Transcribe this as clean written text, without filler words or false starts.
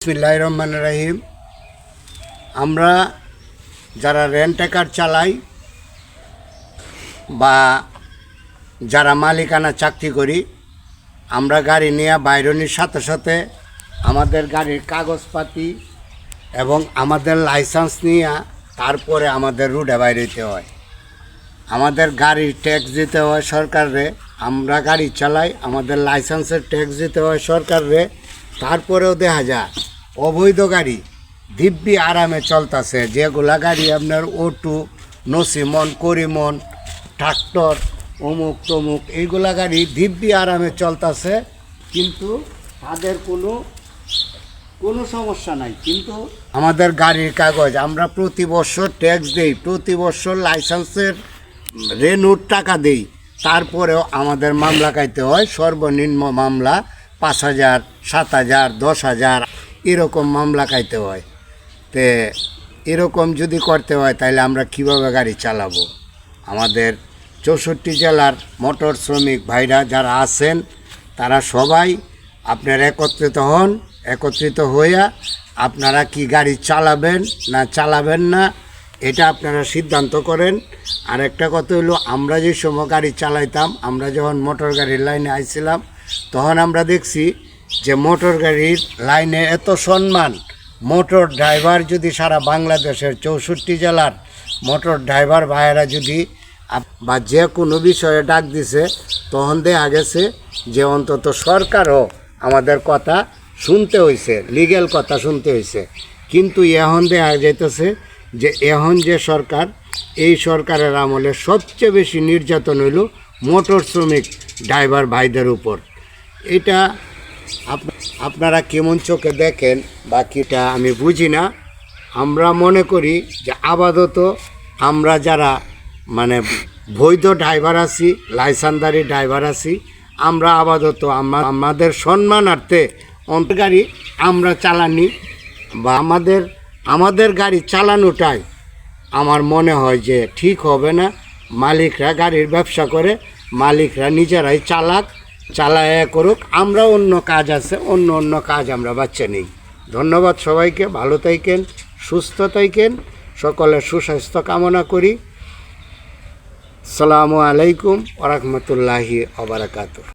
বিসমিল্লাহির রহমানির রহিম। আমরা যারা রেন্ট কার চালাই বা যারা মালিকানা চাকরি করি, আমরা গাড়ি নিয়ে বাইরনির সাথে সাথে আমাদের গাড়ির কাগজপাতি এবং আমাদের লাইসেন্স নিয়ে তারপরে আমাদের রুটে বাইরেতে হয়। আমাদের গাড়ির ট্যাক্স দিতে হয় সরকারে, আমরা গাড়ি চালাই, আমাদের লাইসেন্সের ট্যাক্স দিতে হয় সরকারে। তারপরেও দেখা যায় অবৈধ গাড়ি দিব্যি আরামে চলতেছে, যেগুলা গাড়ি আপনার অটো, নসিমন, করিমন, ট্রাক্টর, অমুক তমুক, এইগুলা গাড়ি দিব্যি আরামে চলতেছে, কিন্তু তাদের কোনো সমস্যা নাই। কিন্তু আমাদের গাড়ির কাগজ আমরা প্রতি বছর ট্যাক্স দেই, প্রতি বছর লাইসেন্সের রেনুর টাকা দেই, তারপরেও আমাদের মামলা খাইতে হয়। সর্বনিম্ন মামলা 5,000, 7,000, 10,000 এরকম মামলা খাইতে হয়। তে এরকম যদি করতে হয় তাহলে আমরা কিভাবে গাড়ি চালাবো? আমাদের 64 জেলার মোটর শ্রমিক ভাইরা যারা আছেন তারা সবাই আপনারা একত্রিত হন। একত্রিত হইয়া আপনারা কি গাড়ি চালাবেন না চালাবেন না এটা আপনারা সিদ্ধান্ত করেন। আর একটা কথা হলো, আমরা যে সময় গাড়ি চালাইতাম, আমরা যখন মোটর গাড়ির লাইনে আইছিলাম তখন আমরা দেখছি যে মোটর গাড়ির লাইনে এত সম্মান। মোটর ড্রাইভার যদি সারা বাংলাদেশের 64 জেলার মোটর ড্রাইভার ভাইয়েরা যদি বা যে কোনো বিষয়ে ডাক দিছে, তখন দেখা গেছে যে অন্তত সরকারও আমাদের কথা শুনতে হয়েছে, লিগ্যাল কথা শুনতে হয়েছে। কিন্তু এখন দেখা যাইতেছে যে এখন যে সরকার, এই সরকারের আমলে সবচেয়ে বেশি নির্যাতন হইল মোটর শ্রমিক ড্রাইভার ভাইদের উপর। এটা আপনারা কেমন চোখে দেখেন বাকিটা আমি বুঝি না। আমরা মনে করি যে আপাতত আমরা যারা মানে বৈধ ড্রাইভার আছি, লাইসেন্সধারী ড্রাইভার আছি, আমরা আপাতত আমাদের সম্মানার্থে অন্তর গাড়ি আমরা চালানি বা আমাদের গাড়ি চালানোটাই আমার মনে হয় যে ঠিক হবে না। মালিকরা গাড়ির ব্যবসা করে, মালিকরা নিজেরাই চালায় করুক, আমরা অন্য কাজ আছে, অন্য কাজ আমরা বাচ্চা নেই। ধন্যবাদ সবাইকে, ভালো থাকেন, সুস্থ থাকেন, সকলের সুস্বাস্থ্য কামনা করি। আসসালামু আলাইকুম ওয়া রাহমাতুল্লাহি ওয়া বারাকাতুহু।